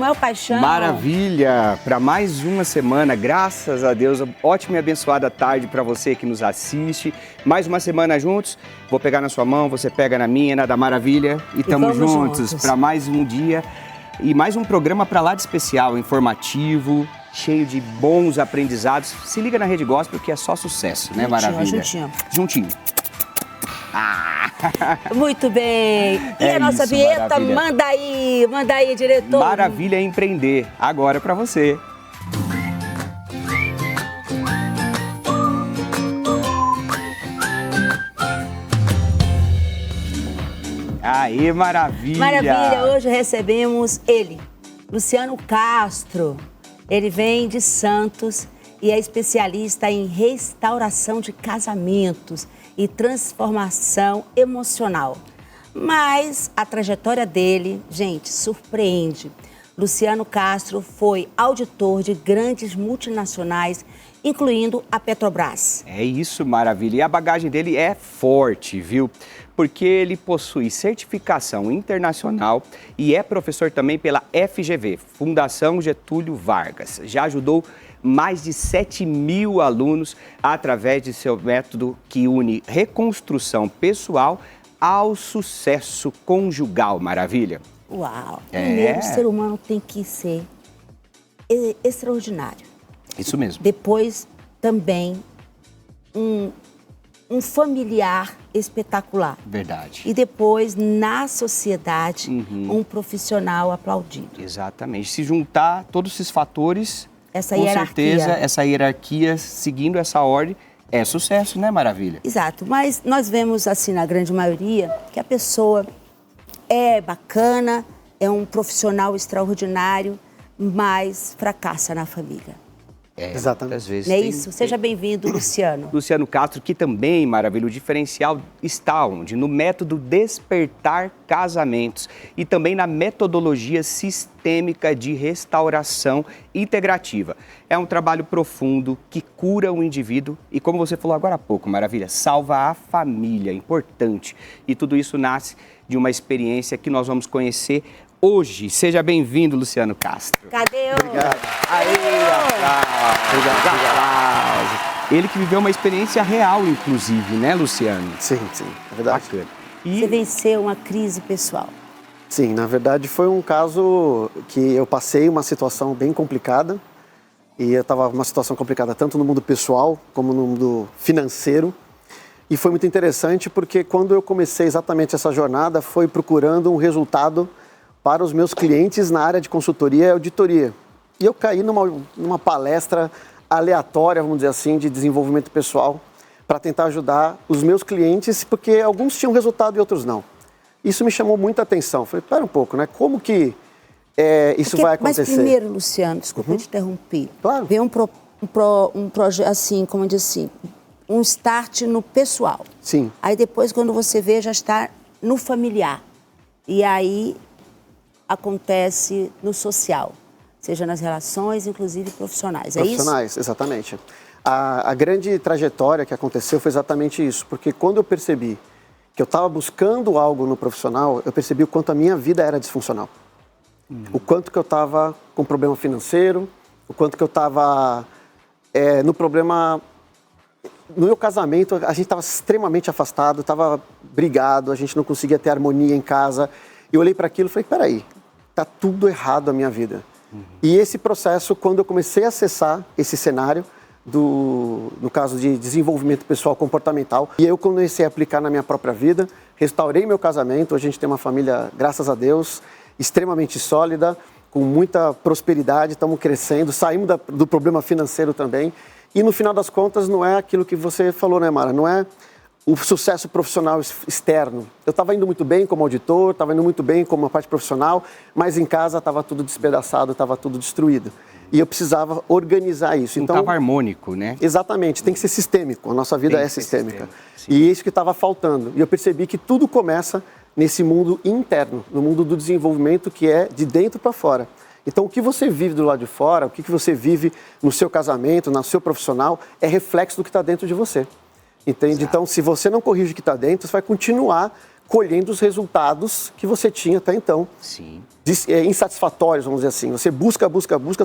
Samuel Paixão. Maravilha! Para mais uma semana, graças a Deus, ótima e abençoada tarde para você que nos assiste. Mais uma semana juntos, vou pegar na sua mão, você pega na minha, na da Maravilha. E estamos juntos para mais um dia e mais um programa para lá de especial, informativo, cheio de bons aprendizados. Se liga na Rede Gospel que é só sucesso, né, Maravilha? Juntinho. Muito bem. E a nossa vinheta, manda aí, diretor. Maravilha é empreender. Agora é pra você. Aê, maravilha! Maravilha, hoje recebemos ele, Luciano Castro. Ele vem de Santos e é especialista em restauração de casamentos e transformação emocional. Mas a trajetória dele, gente, surpreende. Luciano Castro foi auditor de grandes multinacionais, incluindo a Petrobras. É isso, Maravilha. E a bagagem dele é forte, viu? Porque ele possui certificação internacional e é professor também pela FGV, Fundação Getúlio Vargas. Já ajudou mais de 7.000 alunos através de seu método que une reconstrução pessoal ao sucesso conjugal. Maravilha? Uau! Primeiro, o ser humano tem que ser extraordinário. Isso mesmo. Depois, também, um familiar espetacular. Verdade. E depois, na sociedade, um profissional aplaudido. Exatamente. Se juntar todos esses fatores, essa com hierarquia. certeza, essa hierarquia, seguindo essa ordem, é sucesso, né, Maravilha? Exato. Mas nós vemos, assim, na grande maioria, que a pessoa é bacana, é um profissional extraordinário, mas fracassa na família. Exatamente. Às vezes não é isso? Seja bem-vindo, Luciano. Luciano Castro, que também, Maravilha, o diferencial está onde? No método Despertar Casamentos e também na metodologia sistêmica de restauração integrativa. É um trabalho profundo que cura o indivíduo e, como você falou agora há pouco, Maravilha, salva a família, importante. E tudo isso nasce de uma experiência que nós vamos conhecer hoje. Seja bem-vindo, Luciano Castro. Cadê o... Obrigado. Obrigado. Ele que viveu uma experiência real, inclusive, né, Luciano? Sim, é verdade. Bacana. Você venceu uma crise pessoal. Sim, na verdade foi um caso que eu passei uma situação bem complicada. E eu estava numa situação complicada tanto no mundo pessoal como no mundo financeiro. E foi muito interessante porque quando eu comecei exatamente essa jornada foi procurando um resultado para os meus clientes na área de consultoria e auditoria. E eu caí numa palestra aleatória, vamos dizer assim, de desenvolvimento pessoal, para tentar ajudar os meus clientes, porque alguns tinham resultado e outros não. Isso me chamou muita atenção. Falei, pera um pouco, né? Como que isso vai acontecer? Mas primeiro, Luciano, desculpa te interromper. Claro. Vem um projeto, assim, como eu disse, um start no pessoal. Sim. Aí depois, quando você vê, já está no familiar. E aí acontece no social, seja nas relações, inclusive profissionais. É isso? Profissionais, exatamente. A grande trajetória que aconteceu foi exatamente isso, porque quando eu percebi que eu estava buscando algo no profissional, eu percebi o quanto a minha vida era disfuncional. O quanto que eu estava com problema financeiro, o quanto que eu estava no problema... No meu casamento, a gente estava extremamente afastado, estava brigado, a gente não conseguia ter harmonia em casa. Eu olhei para aquilo e falei, peraí, tá tudo errado a minha vida. E esse processo, quando eu comecei a acessar esse cenário, no caso de desenvolvimento pessoal comportamental, e eu comecei a aplicar na minha própria vida, restaurei meu casamento, hoje a gente tem uma família, graças a Deus, extremamente sólida, com muita prosperidade, estamos crescendo, saímos do problema financeiro também, e no final das contas não é aquilo que você falou, né, Mara? Não é o sucesso profissional externo. Eu estava indo muito bem como auditor, estava indo muito bem como uma parte profissional, mas em casa estava tudo despedaçado, estava tudo destruído. E eu precisava organizar isso. Então, estava harmônico, né? Exatamente, tem que ser sistêmico. A nossa vida é sistêmica. E isso que estava faltando. E eu percebi que tudo começa nesse mundo interno, no mundo do desenvolvimento que é de dentro para fora. Então, o que você vive do lado de fora, o que você vive no seu casamento, no seu profissional, é reflexo do que está dentro de você. Entende? Então, se você não corrige o que está dentro, você vai continuar colhendo os resultados que você tinha até então. Sim. Insatisfatórios, vamos dizer assim. Você busca,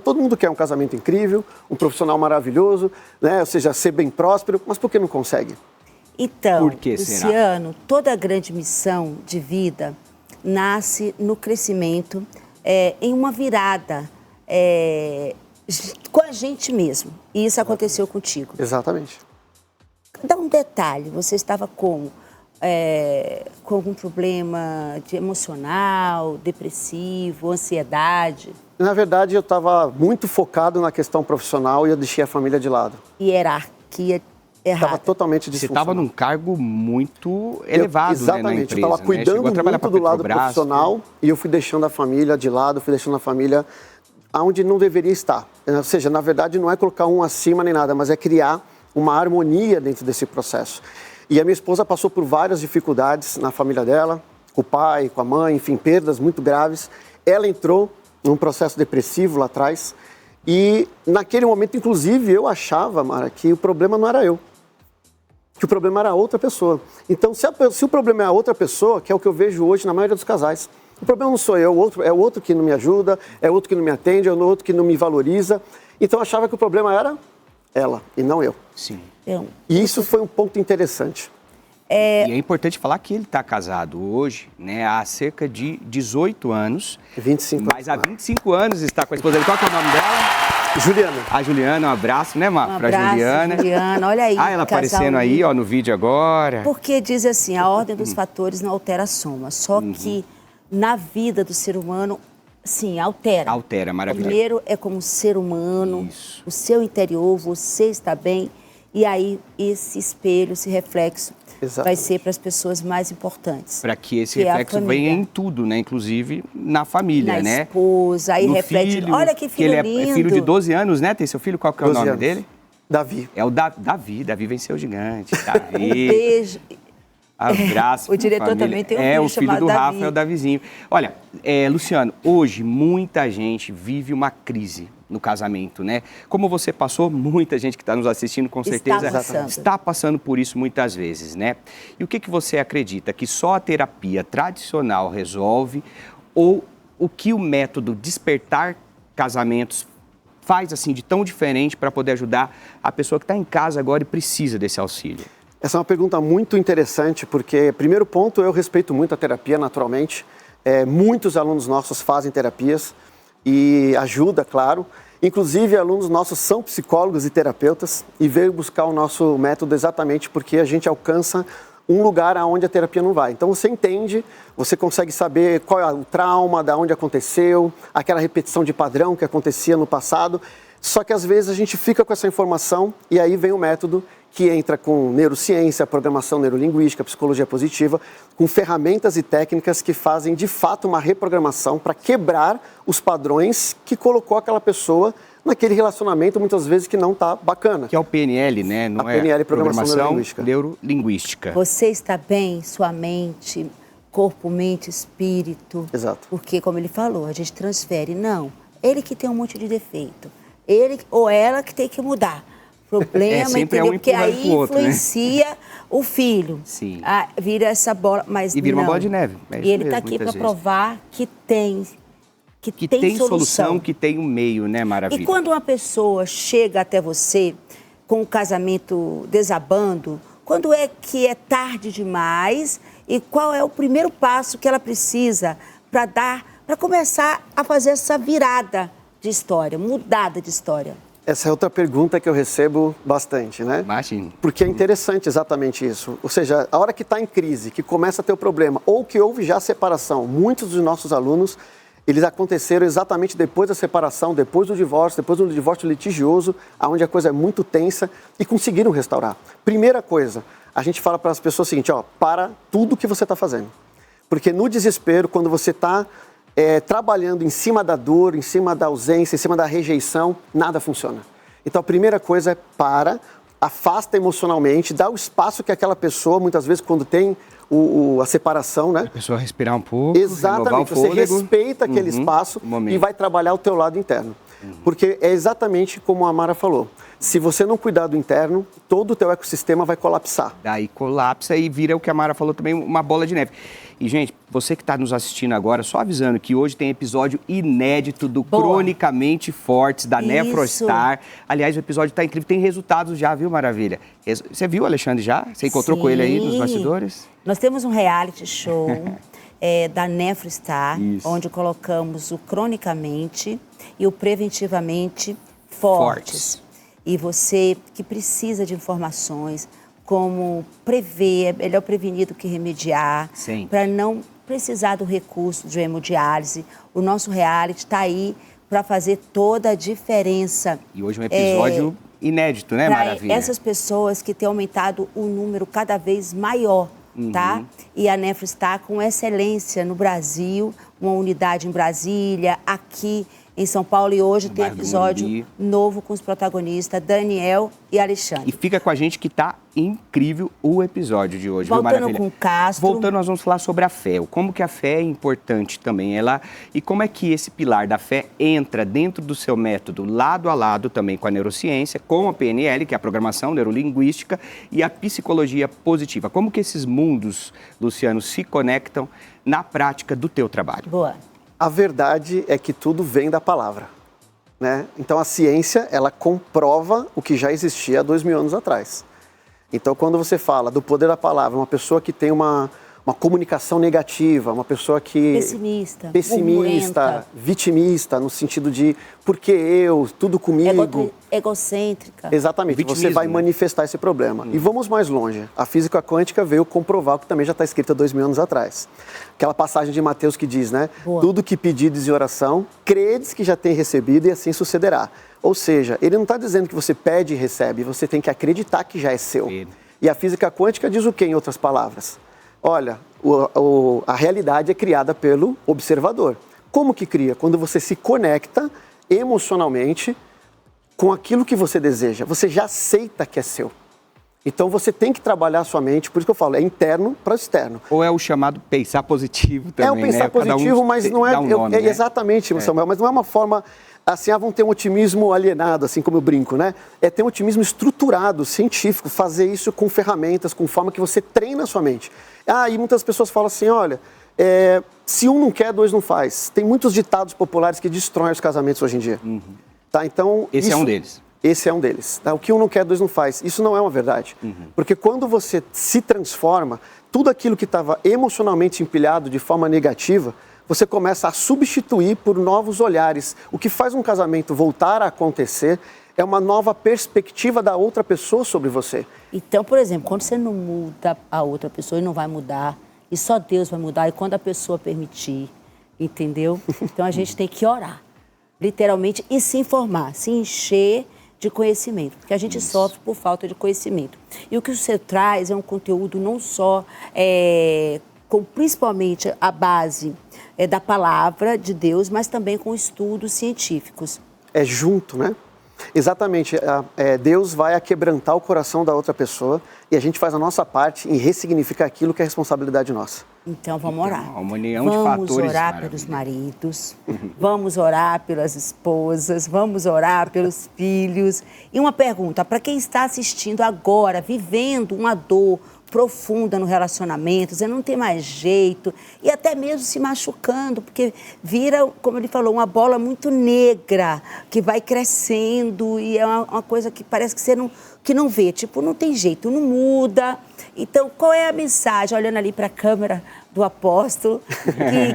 todo mundo quer um casamento incrível, um profissional maravilhoso, né? Ou seja, ser bem próspero, mas por que não consegue? Então, Por que será? Luciano, toda grande missão de vida nasce no crescimento, em uma virada com a gente mesmo. E isso aconteceu contigo. Exatamente. Dá um detalhe, você estava como? Com algum problema emocional, depressivo, ansiedade? Na verdade, eu estava muito focado na questão profissional e eu deixei a família de lado. Hierarquia errada. Estava totalmente Você disfuncional. estava num cargo muito elevado, exatamente, né, na empresa, eu estava cuidando muito do lado profissional e eu fui deixando a família de lado, fui deixando a família onde não deveria estar. Ou seja, na verdade, não é colocar um acima nem nada, mas é criar uma harmonia dentro desse processo. E a minha esposa passou por várias dificuldades na família dela, com o pai, com a mãe, enfim, perdas muito graves. Ela entrou num processo depressivo lá atrás e naquele momento, inclusive, eu achava, Mara, que o problema não era eu, que o problema era a outra pessoa. Então, se o problema é a outra pessoa, que é o que eu vejo hoje na maioria dos casais, o problema não sou eu, é o outro que não me ajuda, é o outro que não me atende, é o outro que não me valoriza. Então, eu achava que o problema era ela e não eu. Sim. E isso foi um ponto interessante. E é importante falar que ele está casado hoje, né, há cerca de 18 anos. 25 anos. Mas há 25 anos está com a esposa dele. Qual que é o nome dela? Juliana. A Juliana, um abraço, né, Má? Pra Juliana. Juliana, olha aí. Ela aparecendo aí, ó, no vídeo agora. Porque diz assim, a ordem dos fatores não altera a soma. Só que na vida do ser humano, sim, altera. Altera, maravilhoso. Primeiro é como ser humano, Isso. o seu interior, você está bem. E aí esse espelho, esse reflexo, vai ser para as pessoas mais importantes. Para que esse reflexo venha em tudo, né? Inclusive na família, né? Na esposa, aí no reflete. Filho, Olha que filho lindo. Ele é filho de 12 anos, né? Tem seu filho, qual que é o nome dele? Davi. É o Davi. Davi venceu o gigante. Davi. Um beijo. Abraço. O diretor família. também tem um filho o filho chamado do Davi. Rafa é o Davizinho. Olha, Luciano, hoje muita gente vive uma crise no casamento, né? Como você passou, muita gente que está nos assistindo com certeza está passando por isso muitas vezes, né? E o que você acredita? Que só a terapia tradicional resolve ou o que o método Despertar Casamentos faz assim de tão diferente para poder ajudar a pessoa que está em casa agora e precisa desse auxílio? Essa é uma pergunta muito interessante, porque, primeiro ponto, eu respeito muito a terapia, naturalmente. Muitos alunos nossos fazem terapias e ajuda, claro. Inclusive, alunos nossos são psicólogos e terapeutas e veio buscar o nosso método exatamente porque a gente alcança um lugar onde a terapia não vai. Então, você entende, você consegue saber qual é o trauma, de onde aconteceu, aquela repetição de padrão que acontecia no passado. Só que, às vezes, a gente fica com essa informação e aí vem o método que entra com neurociência, programação neurolinguística, psicologia positiva, com ferramentas e técnicas que fazem, de fato, uma reprogramação para quebrar os padrões que colocou aquela pessoa naquele relacionamento, muitas vezes, que não está bacana. Que é o PNL, né? Não a PNL, programação neurolinguística. Você está bem, sua mente, corpo, mente, espírito. Exato. Porque, como ele falou, a gente transfere. Não, ele que tem um monte de defeito. Ele ou ela que tem que mudar. Problema, entendeu? Porque aí influencia o filho. Sim. Vira essa bola, mas e vira não. uma bola de neve. E ele está aqui para provar que tem solução, que tem um meio, né, Maravilha? E quando uma pessoa chega até você com o casamento desabando, quando é que é tarde demais e qual é o primeiro passo que ela precisa para começar a fazer essa virada de história, mudada de história? Essa é outra pergunta que eu recebo bastante, né? Imagina. Porque é interessante exatamente isso. Ou seja, a hora que está em crise, que começa a ter o problema, ou que houve já separação, muitos dos nossos alunos, eles aconteceram exatamente depois da separação, depois do divórcio litigioso, onde a coisa é muito tensa, e conseguiram restaurar. Primeira coisa, a gente fala para as pessoas o seguinte, para tudo que você está fazendo. Porque no desespero, quando você está trabalhando em cima da dor, em cima da ausência, em cima da rejeição, nada funciona. Então, a primeira coisa é afasta emocionalmente, dá o espaço que aquela pessoa, muitas vezes, quando tem a separação, né? A pessoa respirar um pouco, exatamente, você respeita aquele espaço e vai trabalhar o teu lado interno. Porque é exatamente como a Mara falou. Se você não cuidar do interno, todo o teu ecossistema vai colapsar. Daí colapsa e vira o que a Mara falou também, uma bola de neve. E, gente, você que está nos assistindo agora, só avisando que hoje tem episódio inédito do Cronicamente Fortes, da Nefrostar. Aliás, o episódio está incrível, tem resultados já, viu, Maravilha? Você viu, Alexandre, já? Você encontrou com ele aí nos bastidores? Nós temos um reality show da Nefrostar, onde colocamos o Cronicamente e o Preventivamente Fortes. E você que precisa de informações, como prever, é melhor prevenir do que remediar, para não precisar do recurso de hemodiálise. O nosso reality está aí para fazer toda a diferença. E hoje um episódio inédito, né, Maravilha? Essas pessoas que têm aumentado um número cada vez maior, tá? E a Nefro está com excelência no Brasil, uma unidade em Brasília, aqui em São Paulo, e hoje tem episódio novo com os protagonistas Daniel e Alexandre. E fica com a gente que tá incrível o episódio de hoje, viu, Maravilha? Voltando com o Castro. Voltando, nós vamos falar sobre a fé, como que a fé é importante também, e como é que esse pilar da fé entra dentro do seu método, lado a lado também com a neurociência, com a PNL, que é a programação neurolinguística, e a psicologia positiva. Como que esses mundos, Luciano, se conectam na prática do teu trabalho? Boa. A verdade é que tudo vem da palavra, né? Então a ciência, ela comprova o que já existia há 2000 anos atrás. Então quando você fala do poder da palavra, uma pessoa que tem uma comunicação negativa, uma pessoa que... Pessimista, vitimista, no sentido de porque eu, tudo comigo... Egocêntrica. Exatamente, você vai manifestar esse problema. E vamos mais longe. A física quântica veio comprovar o que também já está escrito há 2000 anos atrás. Aquela passagem de Mateus que diz, né? Boa. Tudo que pedides em oração, credes que já tem recebido e assim sucederá. Ou seja, ele não está dizendo que você pede e recebe, você tem que acreditar que já é seu. E a física quântica diz o quê, em outras palavras? Olha, a realidade é criada pelo observador. Como que cria? Quando você se conecta emocionalmente com aquilo que você deseja. Você já aceita que é seu. Então você tem que trabalhar a sua mente, por isso que eu falo, é interno para externo. Ou é o chamado pensar positivo também, né? É o pensar positivo, mas não é... nome, né? Exatamente, Samuel, mas não é uma forma... Assim, vão ter um otimismo alienado, assim como eu brinco, né? É ter um otimismo estruturado, científico, fazer isso com ferramentas, com forma que você treina a sua mente. E muitas pessoas falam assim, olha, se um não quer, dois não faz. Tem muitos ditados populares que destroem os casamentos hoje em dia. Tá? Então, esse é um deles. Esse é um deles. Tá? O que um não quer, dois não faz. Isso não é uma verdade. Porque quando você se transforma, tudo aquilo que estava emocionalmente empilhado de forma negativa, você começa a substituir por novos olhares. O que faz um casamento voltar a acontecer é uma nova perspectiva da outra pessoa sobre você. Então, por exemplo, quando você não muda a outra pessoa, e não vai mudar, e só Deus vai mudar, e quando a pessoa permitir, entendeu? Então a gente tem que orar, literalmente, e se informar, se encher de conhecimento, porque a gente sofre por falta de conhecimento. E o que você traz é um conteúdo não só com principalmente a base da palavra de Deus, mas também com estudos científicos. É junto, né? Exatamente. Deus vai aquebrantar o coração da outra pessoa e a gente faz a nossa parte em ressignificar aquilo que é responsabilidade nossa. Então vamos orar. Uma união de fatores. Vamos orar pelos maridos, vamos orar pelas esposas, vamos orar pelos filhos. E uma pergunta, para quem está assistindo agora, vivendo uma dor profunda no relacionamento, você não tem mais jeito, e até mesmo se machucando, porque vira, como ele falou, uma bola muito negra, que vai crescendo, e é uma coisa que parece que você não vê, tipo, não tem jeito, não muda. Então, qual é a mensagem, olhando ali para a câmera do apóstolo,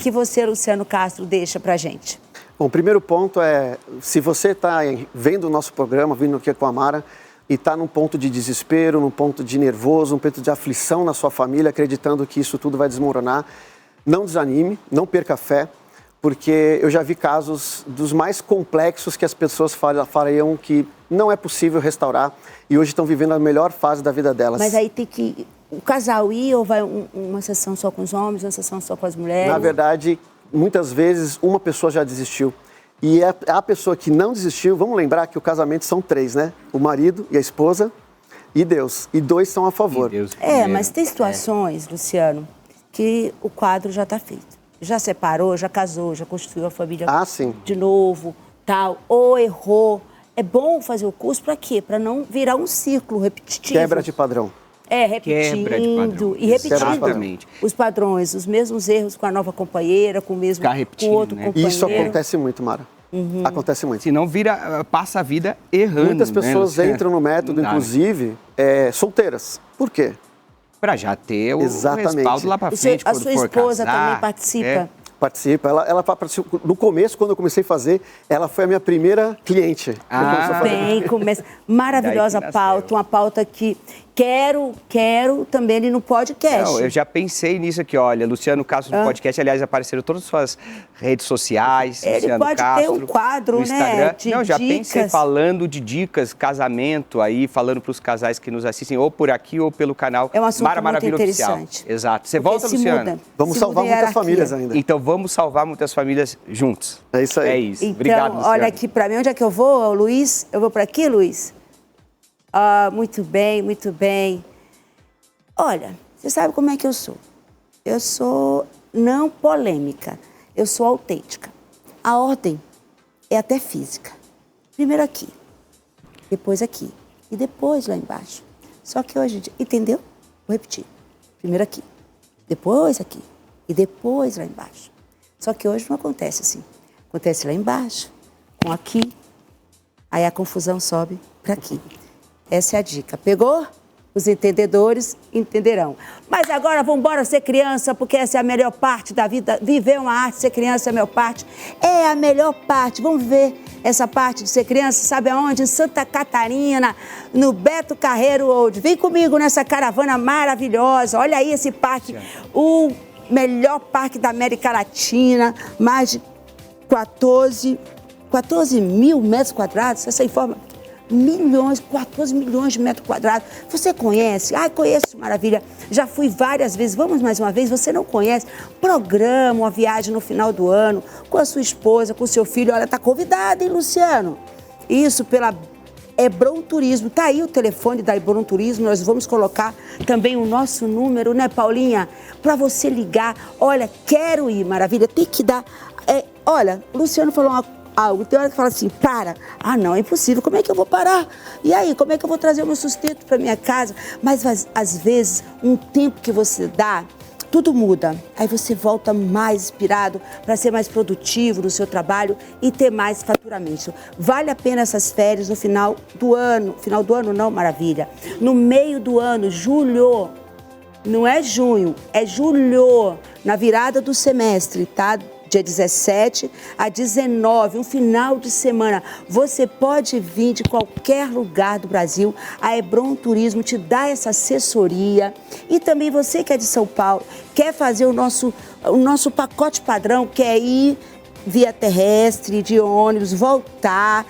que você, Luciano Castro, deixa para a gente? Bom, o primeiro ponto é, se você está vendo o nosso programa, vindo aqui com a Mara, e está num ponto de desespero, num ponto de nervoso, num ponto de aflição na sua família, acreditando que isso tudo vai desmoronar, não desanime, não perca a fé, porque eu já vi casos dos mais complexos que as pessoas fariam que não é possível restaurar e hoje estão vivendo a melhor fase da vida delas. Mas aí tem que o casal ir ou vai uma sessão só com os homens, uma sessão só com as mulheres? Na verdade, muitas vezes uma pessoa já desistiu. E a pessoa que não desistiu, vamos lembrar que o casamento são 3, né? O marido e a esposa e Deus. E 2 são a favor. Mas tem situações, Luciano, que o quadro já está feito. Já separou, já casou, já construiu a família sim. de novo. tal, ou errou. É bom fazer o curso para quê? Para não virar um círculo repetitivo. Quebra de padrão. Repetindo Quebra de padrão. e repetindo Exatamente. os padrões, os mesmos erros com a nova companheira, com o mesmo com outro companheiro. Isso acontece muito, Mara. Acontece muito. Se não passa a vida errando. Muitas pessoas entram no método, inclusive, solteiras. Por quê? Para já ter o respaldo lá para frente, a sua esposa também participa? Participa. Ela participa. No começo, quando eu comecei a fazer, ela foi a minha primeira cliente. Maravilhosa pauta, uma pauta que quero também ali no podcast. Não, eu já pensei nisso aqui, olha, Luciano Castro no podcast, aliás, apareceram todas as suas redes sociais, Ele Luciano pode Castro, ter um quadro, no Instagram. De já dicas. pensei falando de dicas, casamento aí, falando para os casais que nos assistem, ou por aqui ou pelo canal É um assunto Mara muito Maravilha interessante. Oficial. Exato. Você volta, Luciano? Vamos salvar muitas famílias ainda. Então vamos salvar muitas famílias juntos. É isso aí. É isso. Então, Obrigado, Luciano. olha aqui para mim, onde é que eu vou, Luiz? Eu vou para aqui, Luiz? Muito bem, muito bem. Olha, você sabe como é que eu sou? Eu sou não polêmica, eu sou autêntica. A ordem é até física. Primeiro aqui, depois aqui e depois lá embaixo. Só que hoje, entendeu? Vou repetir. Primeiro aqui, depois aqui e depois lá embaixo. Só que hoje não acontece assim. Acontece lá embaixo, com aqui, aí a confusão sobe para aqui. Essa é a dica. Pegou? Os entendedores entenderão. Mas agora vamos embora ser criança, porque essa é a melhor parte da vida. Viver uma arte, ser criança é a melhor parte. É a melhor parte. Vamos ver essa parte de ser criança, sabe aonde? Em Santa Catarina, no Beto Carreiro World. Vem comigo nessa caravana maravilhosa. Olha aí esse parque, o melhor parque da América Latina, mais de 14 mil metros quadrados. Essa informação. 14 milhões de metros quadrados. Você conhece? Conheço, maravilha. Já fui várias vezes. Vamos mais uma vez. Você não conhece? Programa uma viagem no final do ano com a sua esposa, com o seu filho. Olha, tá convidada, hein, Luciano? Isso pela Hebron Turismo. Tá aí o telefone da Hebron Turismo. Nós vamos colocar também o nosso número, né, Paulinha? Para você ligar. Olha, quero ir, maravilha. Tem que dar... olha, o Luciano falou algo, tem hora que fala assim, para. Não, é impossível, como é que eu vou parar? E aí, como é que eu vou trazer o meu sustento para minha casa? Mas, às vezes, um tempo que você dá, tudo muda. Aí você volta mais inspirado para ser mais produtivo no seu trabalho e ter mais faturamento. Vale a pena essas férias no final do ano. Final do ano não, maravilha. No meio do ano, julho, não é junho, é julho, na virada do semestre, tá? Dia 17 a 19, um final de semana. Você pode vir de qualquer lugar do Brasil. A Hebron Turismo te dá essa assessoria. E também você que é de São Paulo, quer fazer o nosso pacote padrão, quer ir via terrestre, de ônibus, voltar,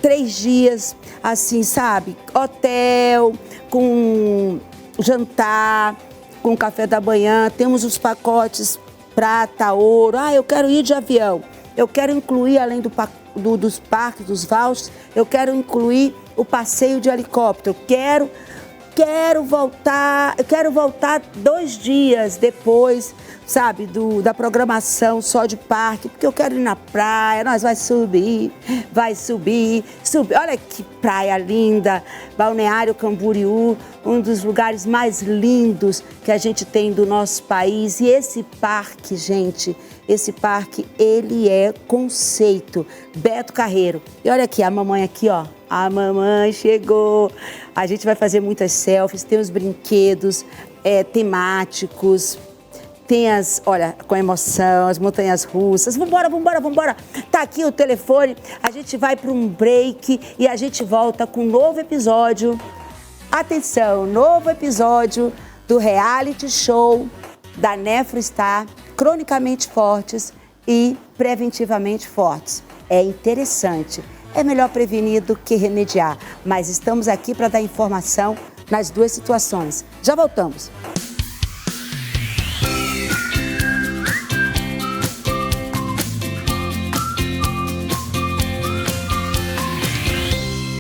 3 dias, assim, sabe? Hotel, com jantar, com café da manhã. Temos os pacotes prata, ouro. Eu quero ir de avião. Eu quero incluir, além dos parques, dos vouchers, eu quero incluir o passeio de helicóptero. Quero voltar 2 dias depois, sabe, da programação só de parque, porque eu quero ir na praia, nós vai subir. Olha que praia linda, Balneário Camboriú, um dos lugares mais lindos que a gente tem do nosso país. E esse parque, gente, ele é conceito. Beto Carreiro. E olha aqui, a mamãe aqui, ó. A mamãe chegou. A gente vai fazer muitas selfies, tem os brinquedos temáticos, tem com emoção, as montanhas russas. Vambora. Tá aqui o telefone, a gente vai para um break e a gente volta com um novo episódio. Atenção, novo episódio do reality show da Nefrostar, Cronicamente Fortes e Preventivamente Fortes. É interessante. É melhor prevenir do que remediar, mas estamos aqui para dar informação nas 2 situações. Já voltamos.